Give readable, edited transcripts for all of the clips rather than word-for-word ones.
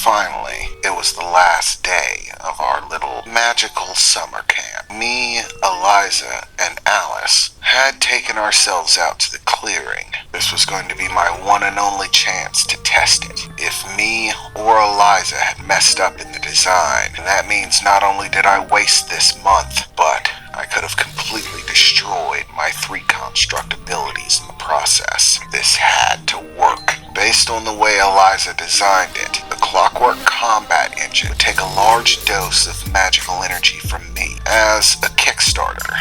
Finally, it was the last day of our little magical summer camp. Me, Eliza, and Alice had taken ourselves out to the clearing. This was going to be my one and only chance to test it. If me or Eliza had messed up in the design, that means not only did I waste this month, but I could have completely destroyed my 3 construct abilities in the process. This had to work. Based on the way Eliza designed it, the clockwork combat engine would take a large dose of magical energy from me as a Kickstarter,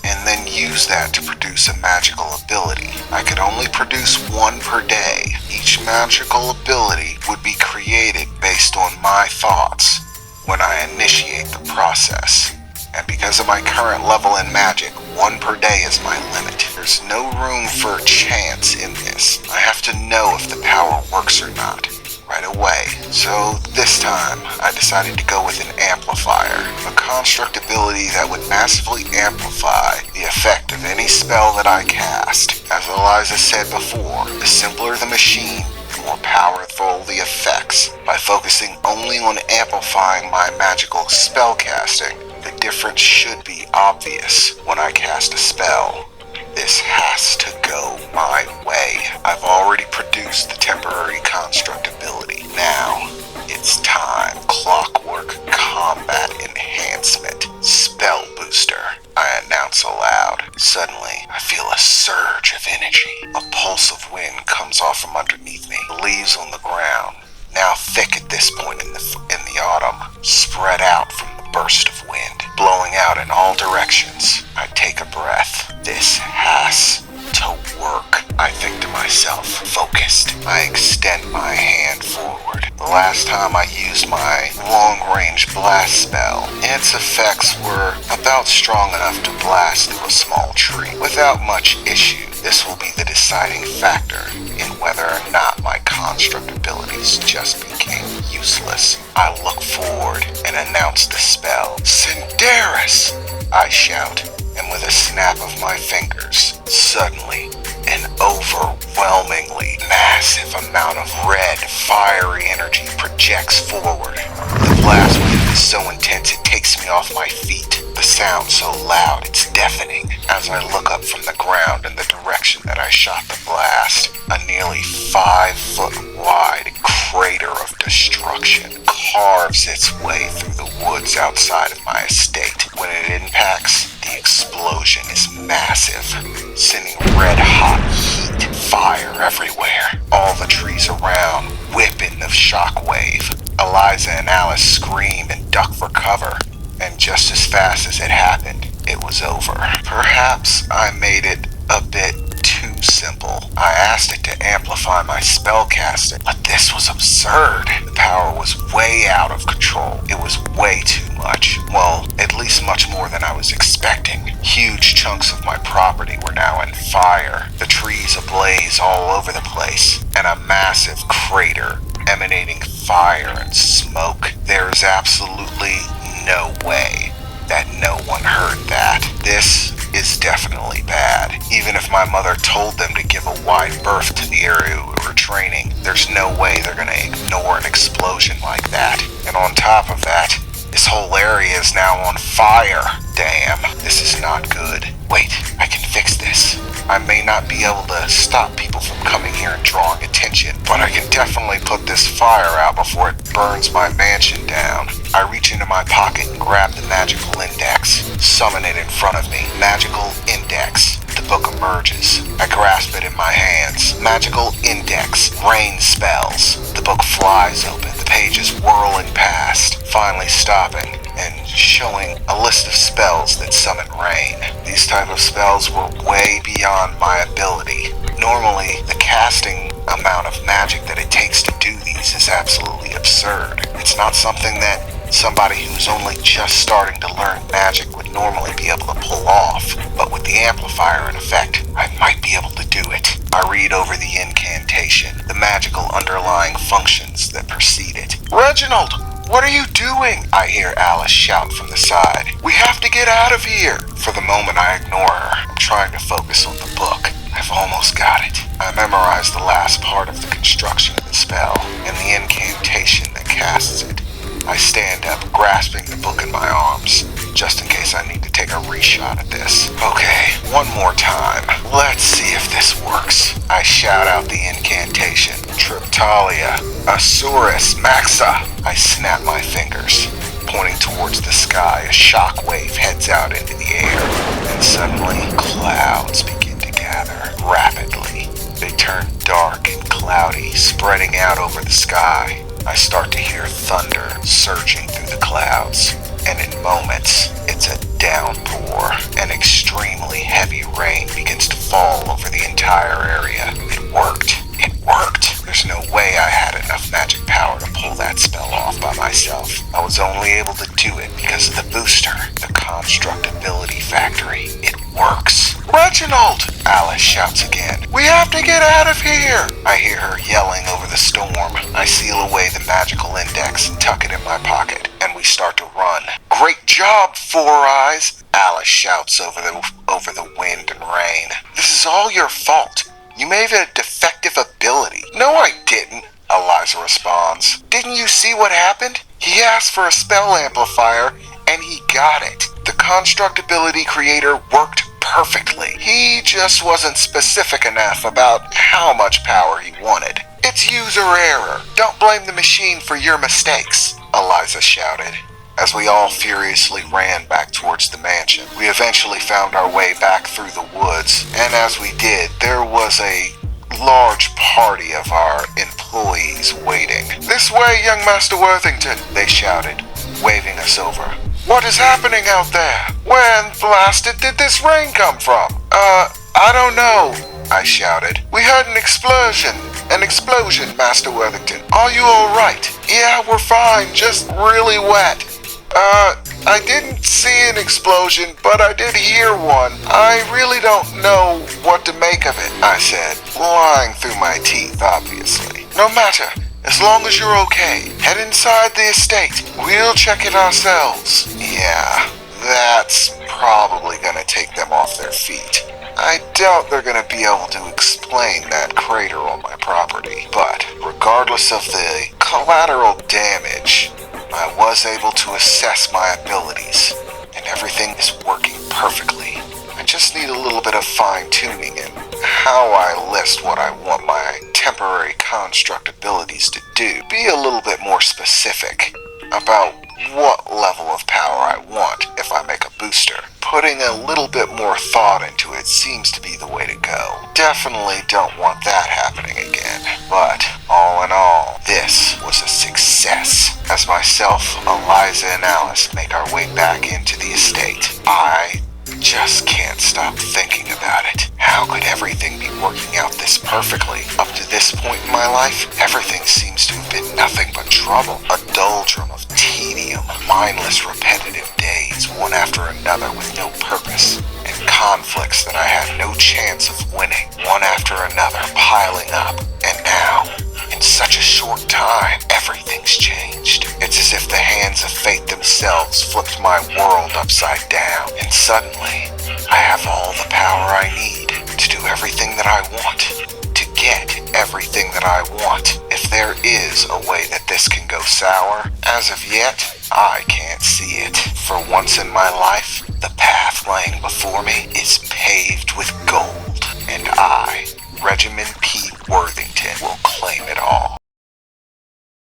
and then use that to produce a magical ability. I could only produce 1 per day. Each magical ability would be created based on my thoughts when I initiate the process. And because of my current level in magic, 1 per day is my limit. There's no room for chance in this. I have to know if the power works or not right away. So this time, I decided to go with an amplifier, a construct ability that would massively amplify the effect of any spell that I cast. As Eliza said before, the simpler the machine, the more powerful the effects. By focusing only on amplifying my magical spell casting, the difference should be obvious when I cast a spell. This has to go my way. I've already produced the temporary construct ability. Now, it's time. Clockwork Combat Enhancement Spell Booster, I announce aloud. Suddenly, I feel a surge of energy. A pulse of wind comes off from underneath me. The leaves on the ground, now thick at this point in the autumn, spread out from the burst of wind, blowing out in all directions. I take a breath. This has to work, I think to myself. Focused, I extend my hand forward. The last time I used my long-range blast spell, its effects were about strong enough to blast through a small tree without much issue. This will be the deciding factor in whether or not my construct abilities just became useless. I look forward and announce the spell. Cinderis! I shout, and with a snap of my fingers, suddenly an overwhelmingly massive amount of red, fiery energy projects forward. The blast wave is so intense it takes me off my feet. The sound so loud it's deafening. As I look up from the ground in the direction that I shot the blast, a nearly 5-foot wide crater of destruction carves its way through the woods outside of my estate. When it impacts, the explosion is massive, sending red-hot heat, fire everywhere. All the trees around whipping of shockwave. Eliza and Alice scream and duck for cover, and just as fast as it happened, it was over. Perhaps I made it a bit too simple. I asked it to amplify my spell casting, but this was absurd. The power was way out of control. It was way too much. Well, at least much more than I was expecting. Huge chunks of my property were now in fire, the trees ablaze all over the place, and a massive crater emanating fire and smoke. There is absolutely no way that no one heard that. This is definitely bad. Even if my mother told them to give a wide berth to the area we were training, there's no way they're gonna ignore an explosion like that. And on top of that, this whole area is now on fire. Damn, this is not good. Wait, I can fix this. I may not be able to stop people from coming here and drawing attention, but I can definitely put this fire out before it burns my mansion down. I reach into my pocket and grab the magical index, summon it in front of me. Magical index. The book emerges. I grasp it in my hands. Magical index. Rain spells. The book flies open. The pages whirling past, finally stopping and showing a list of spells that summon rain. These type of spells were way beyond my ability. Normally, the casting amount of magic that it takes to do these is absolutely absurd. It's not something that somebody who's only just starting to learn magic would normally be able to pull off, but with the amplifier in effect, I might be able to do it. I read over the incantation, the magical underlying functions that precede it. Reginald! What are you doing? I hear Alice shout from the side. We have to get out of here! For the moment I ignore her. I'm trying to focus on the book. I've almost got it. I memorized the last part of the construction of the spell and the incantation that casts it. I stand up, grasping the book in my arms, just in case I need to take a reshot at this. Okay, one more time. Let's see if this works. I shout out the incantation. Triptalia, Asurus, Maxa. I snap my fingers. Pointing towards the sky, a shockwave heads out into the air, and suddenly clouds begin to gather rapidly. They turn dark and cloudy, spreading out over the sky. I start to hear thunder surging through the clouds, and in moments, it's a downpour. An extremely heavy rain begins to fall over the entire area. It worked. It worked. There's no way I had enough magic power to pull that spell off by myself. I was only able to do it because of the booster, the Constructability Factory. It works. Reginald! Alice shouts again. We have to get out of here! I hear her yelling over the storm. I seal away the magical index and tuck it in my pocket, and we start to run. Great job, Four Eyes! Alice shouts over the wind and rain. This is all your fault. You may have a defective ability. No, I didn't, Eliza responds. Didn't you see what happened? He asked for a spell amplifier, and he got it. The Constructability Creator worked perfectly. He just wasn't specific enough about how much power he wanted. It's user error. Don't blame the machine for your mistakes, Eliza shouted. As we all furiously ran back towards the mansion, we eventually found our way back through the woods, and as we did, there was a large party of our employees waiting. This way, young Master Worthington, they shouted, waving us over. What is happening out there? Where in blasted did this rain come from? I don't know, I shouted. We heard an explosion. An explosion, Master Worthington. Are you alright? Yeah, we're fine, just really wet. I didn't see an explosion, but I did hear one. I really don't know what to make of it, I said, lying through my teeth, obviously. No matter, as long as you're okay. Head inside the estate. We'll check it ourselves. Yeah, that's probably gonna take them off their feet. I doubt they're gonna be able to explain that crater on my property, but regardless of the collateral damage, I was able to assess my abilities, and everything is working perfectly. I just need a little bit of fine-tuning in how I list what I want my temporary construct abilities to do. Be a little bit more specific about what level of power I want if I make a booster. Putting a little bit more thought into it seems to be the way to go. Definitely don't want that happening again. But all in all, this was a success. As myself, Eliza, and Alice make our way back into the estate, I just can't stop thinking about it. How could everything be working out this perfectly? Up to this point in my life, everything seems to have been nothing but trouble. A doldrum of tedium, mindless repetitive days, one after another with no purpose, and conflicts that I had no chance of winning, one after another piling up. And now, in such a short time, everything's changed. It's as if the hands of fate themselves flipped my world upside down, and suddenly, I have all the power I need to do everything that I want, to get everything that I want. If there is a way that this can go sour, as of yet, I can't see it. For once in my life, the path laying before me is paved with gold, and I, Regimen P. Worthington, will claim it all.